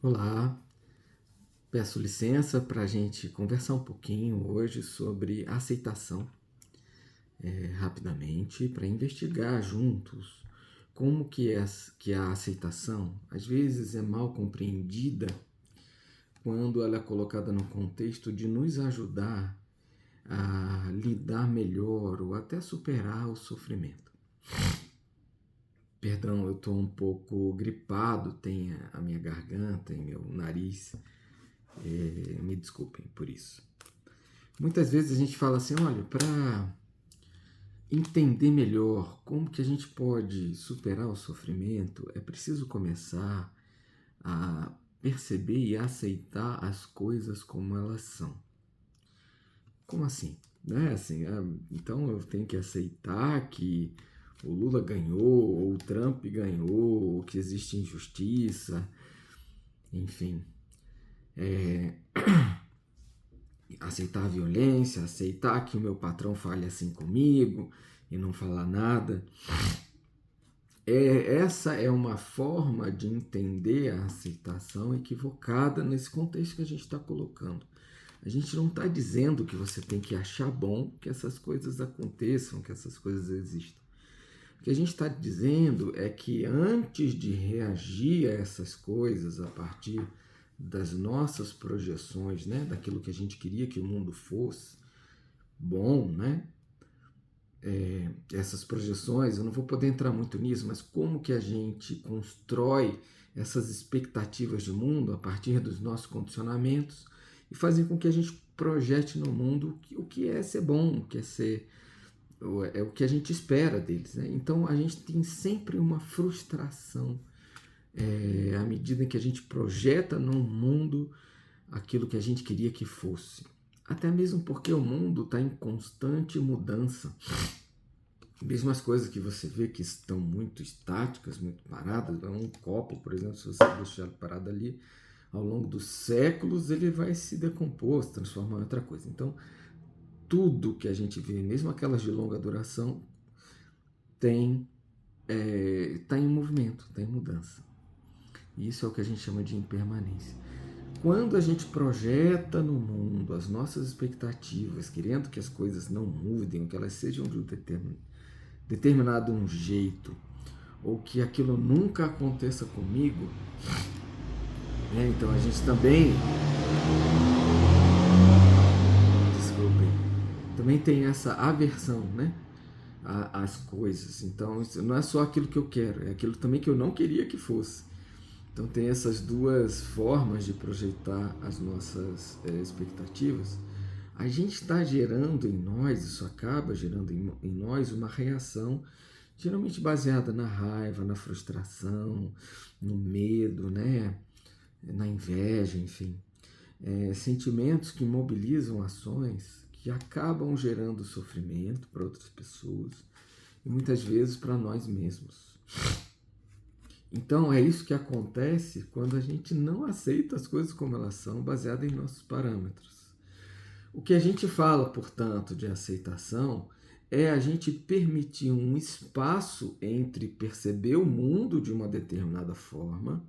Olá, peço licença para a gente conversar um pouquinho hoje sobre aceitação, rapidamente, para investigar juntos como que a aceitação às vezes é mal compreendida quando ela é colocada no contexto de nos ajudar a lidar melhor ou até superar o sofrimento. Perdão, eu estou um pouco gripado, tem a minha garganta e meu nariz, me desculpem por isso. Muitas vezes a gente fala assim, olha, para entender melhor como que a gente pode superar o sofrimento, é preciso começar a perceber e aceitar as coisas como elas são. Como assim? Né? Assim, então eu tenho que aceitar que o Lula ganhou, ou o Trump ganhou, ou que existe injustiça, enfim. Aceitar a violência, aceitar que o meu patrão fale assim comigo e não falar nada. Essa é uma forma de entender a aceitação equivocada nesse contexto que a gente está colocando. A gente não está dizendo que você tem que achar bom que essas coisas aconteçam, que essas coisas existam. O que a gente está dizendo é que antes de reagir a essas coisas a partir das nossas projeções, né, daquilo que a gente queria que o mundo fosse bom, né, essas projeções, eu não vou poder entrar muito nisso, mas como que a gente constrói essas expectativas de mundo a partir dos nossos condicionamentos e fazem com que a gente projete no mundo o que é ser bom, o que é ser é o que a gente espera deles, né? Então a gente tem sempre uma frustração à medida em que a gente projeta no mundo aquilo que a gente queria que fosse. Até mesmo porque o mundo está em constante mudança. Mesmo as coisas que você vê que estão muito estáticas, muito paradas, um copo, por exemplo, se você deixar ele parado ali, ao longo dos séculos ele vai se decompor, se transformar em outra coisa. Então, tudo que a gente vê, mesmo aquelas de longa duração, está em movimento, está em mudança. E isso é o que a gente chama de impermanência. Quando a gente projeta no mundo as nossas expectativas, querendo que as coisas não mudem, que elas sejam de um determinado um jeito, ou que aquilo nunca aconteça comigo, né? Então a gente também, desculpem, também tem essa aversão, né, às coisas. Então isso não é só aquilo que eu quero, é aquilo também que eu não queria que fosse. Então tem essas duas formas de projetar as nossas expectativas. A gente está gerando em nós, isso acaba gerando em nós uma reação geralmente baseada na raiva, na frustração, no medo, né? Na inveja, enfim. Sentimentos que mobilizam ações que acabam gerando sofrimento para outras pessoas e muitas vezes para nós mesmos. Então é isso que acontece quando a gente não aceita as coisas como elas são, baseado em nossos parâmetros. O que a gente fala, portanto, de aceitação é a gente permitir um espaço entre perceber o mundo de uma determinada forma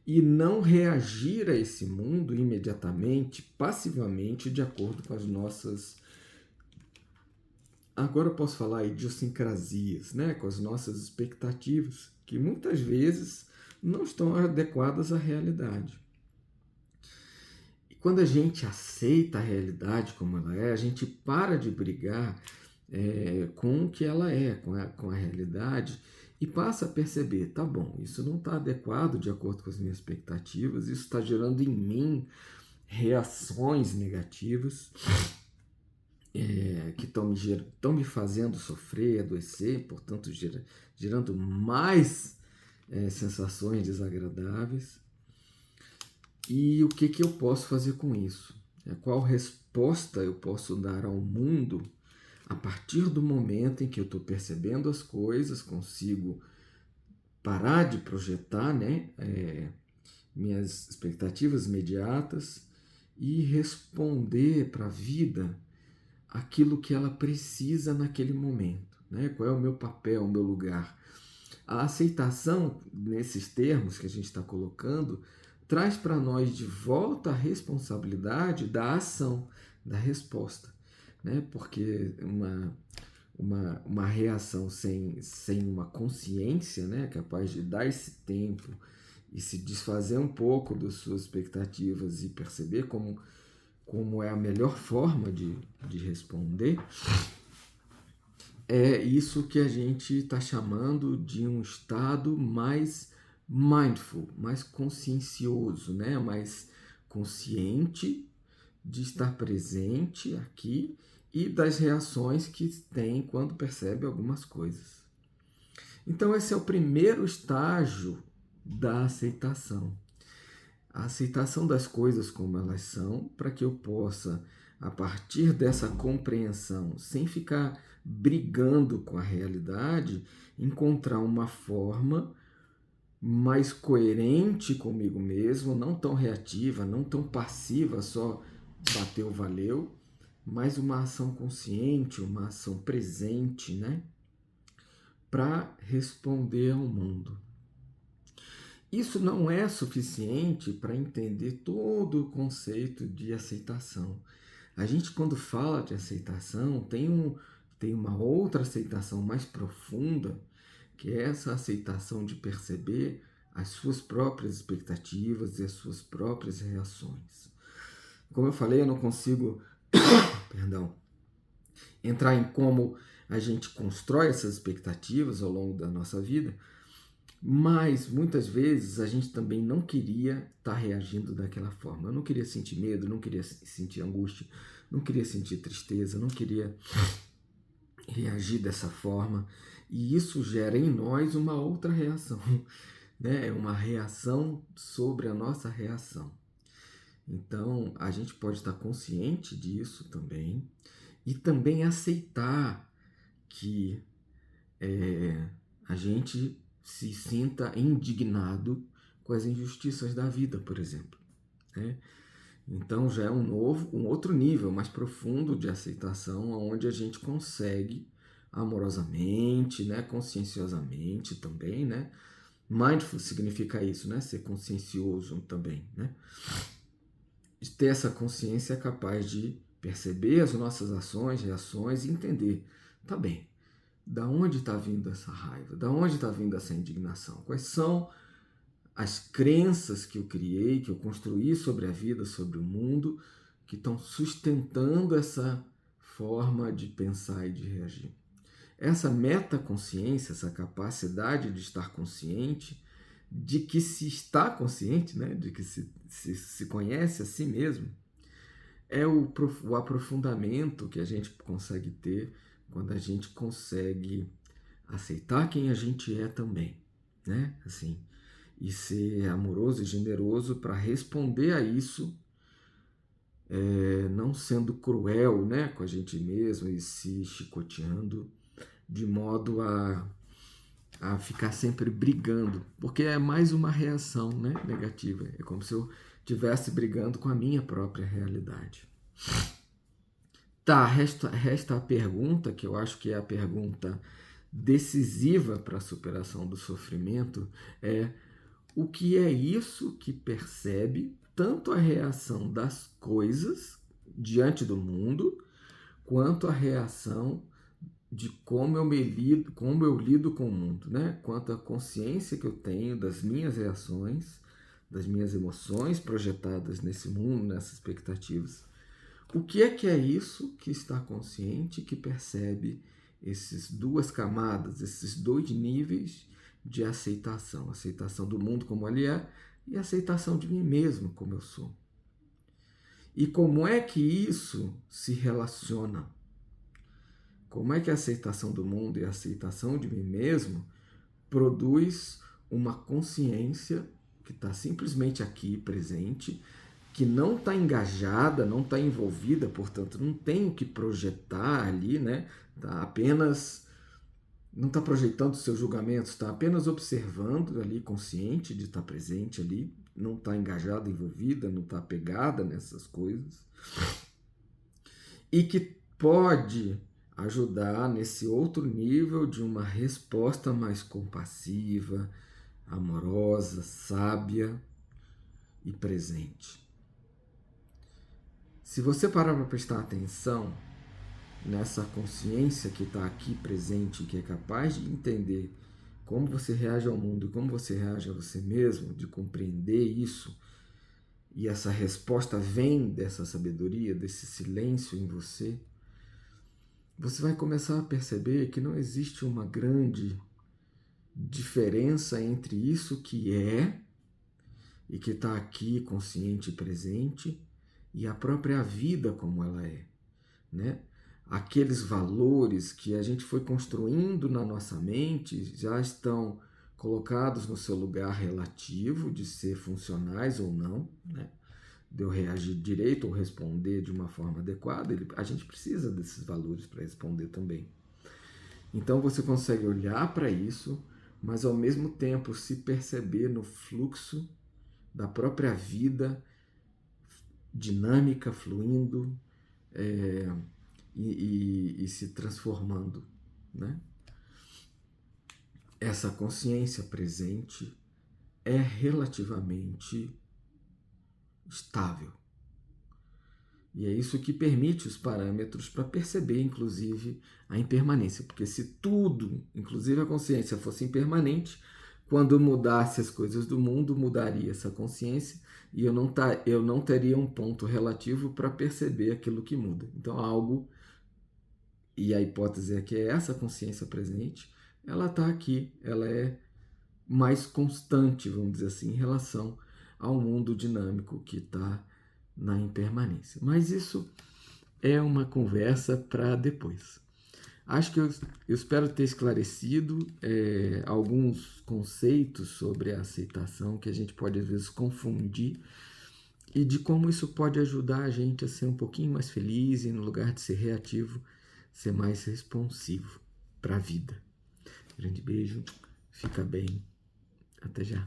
e não reagir a esse mundo imediatamente, passivamente, de acordo com as nossas, agora eu posso falar, idiosincrasias, né? Com as nossas expectativas, que muitas vezes não estão adequadas à realidade. E quando a gente aceita a realidade como ela é, a gente para de brigar com o que ela é, com a realidade, e passa a perceber, tá bom, isso não está adequado de acordo com as minhas expectativas, isso está gerando em mim reações negativas que estão me fazendo sofrer, adoecer, portanto gerando mais sensações desagradáveis. E o que eu posso fazer com isso? Qual resposta eu posso dar ao mundo a partir do momento em que eu estou percebendo as coisas, consigo parar de projetar, né, minhas expectativas imediatas e responder para a vida aquilo que ela precisa naquele momento, né? Qual é o meu papel, o meu lugar. A aceitação, nesses termos que a gente está colocando, traz para nós de volta a responsabilidade da ação, da resposta, né? Porque uma reação sem uma consciência, né, capaz de dar esse tempo e se desfazer um pouco das suas expectativas e perceber como é a melhor forma de responder, é isso que a gente está chamando de um estado mais mindful, mais consciencioso, né? Mais consciente de estar presente aqui e das reações que tem quando percebe algumas coisas. Então, esse é o primeiro estágio da aceitação. A aceitação das coisas como elas são, para que eu possa, a partir dessa compreensão, sem ficar brigando com a realidade, encontrar uma forma mais coerente comigo mesmo, não tão reativa, não tão passiva, só bateu, valeu, mas uma ação consciente, uma ação presente, né? Para responder ao mundo. Isso não é suficiente para entender todo o conceito de aceitação. A gente, quando fala de aceitação, tem uma outra aceitação mais profunda, que é essa aceitação de perceber as suas próprias expectativas e as suas próprias reações. Como eu falei, eu não consigo entrar em como a gente constrói essas expectativas ao longo da nossa vida, mas muitas vezes a gente também não queria estar reagindo daquela forma. Eu não queria sentir medo, não queria sentir angústia, não queria sentir tristeza, não queria reagir dessa forma. E isso gera em nós uma outra reação, né? É uma reação sobre a nossa reação. Então, a gente pode estar consciente disso também e também aceitar que a gente se sinta indignado com as injustiças da vida, por exemplo, né? Então já é um outro nível mais profundo de aceitação, onde a gente consegue amorosamente, né, conscienciosamente também, né? Mindful significa isso, né? Ser consciencioso também, né? Ter essa consciência é capaz de perceber as nossas ações, reações e entender, tá bem, da onde está vindo essa raiva? Da onde está vindo essa indignação? Quais são as crenças que eu criei, que eu construí sobre a vida, sobre o mundo, que estão sustentando essa forma de pensar e de reagir? Essa metaconsciência, essa capacidade de estar consciente, de que se está consciente, né? De que se conhece a si mesmo, é o aprofundamento que a gente consegue ter quando a gente consegue aceitar quem a gente é também, né? Assim, e ser amoroso e generoso para responder a isso, não sendo cruel, né, com a gente mesmo e se chicoteando de modo a ficar sempre brigando, porque é mais uma reação, né, negativa. É como se eu estivesse brigando com a minha própria realidade. Tá, resta a pergunta, que eu acho que é a pergunta decisiva para a superação do sofrimento, é o que é isso que percebe tanto a reação das coisas diante do mundo, quanto a reação de como eu lido com o mundo, né? Quanto à consciência que eu tenho das minhas reações, das minhas emoções projetadas nesse mundo, nessas expectativas. O que é isso que está consciente, que percebe essas duas camadas, esses dois níveis de aceitação? Aceitação do mundo como ele é e aceitação de mim mesmo como eu sou. E como é que isso se relaciona? Como é que a aceitação do mundo e a aceitação de mim mesmo produz uma consciência que está simplesmente aqui, presente, que não está engajada, não está envolvida, portanto, não tem o que projetar ali, né? Não está projetando seus julgamentos, está apenas observando ali, consciente de estar presente ali, não está engajada, envolvida, não está apegada nessas coisas. E que pode ajudar nesse outro nível de uma resposta mais compassiva, amorosa, sábia e presente. Se você parar para prestar atenção nessa consciência que está aqui presente, que é capaz de entender como você reage ao mundo e como você reage a você mesmo, de compreender isso, e essa resposta vem dessa sabedoria, desse silêncio em você, você vai começar a perceber que não existe uma grande diferença entre isso que é e que está aqui consciente e presente e a própria vida como ela é, né? Aqueles valores que a gente foi construindo na nossa mente já estão colocados no seu lugar relativo de ser funcionais ou não, né? De eu reagir direito ou responder de uma forma adequada. A gente precisa desses valores para responder também. Então você consegue olhar para isso, mas ao mesmo tempo se perceber no fluxo da própria vida dinâmica, fluindo, e se transformando, né? Essa consciência presente é relativamente estável. E é isso que permite os parâmetros para perceber, inclusive, a impermanência. Porque se tudo, inclusive a consciência, fosse impermanente, quando mudasse as coisas do mundo, mudaria essa consciência e eu não teria um ponto relativo para perceber aquilo que muda. Então, algo, e a hipótese é que é essa consciência presente, ela está aqui, ela é mais constante, vamos dizer assim, em relação ao mundo dinâmico que está na impermanência. Mas isso é uma conversa para depois. Acho que eu espero ter esclarecido alguns conceitos sobre a aceitação que a gente pode às vezes confundir e de como isso pode ajudar a gente a ser um pouquinho mais feliz e, no lugar de ser reativo, ser mais responsivo para a vida. Grande beijo, fica bem, até já.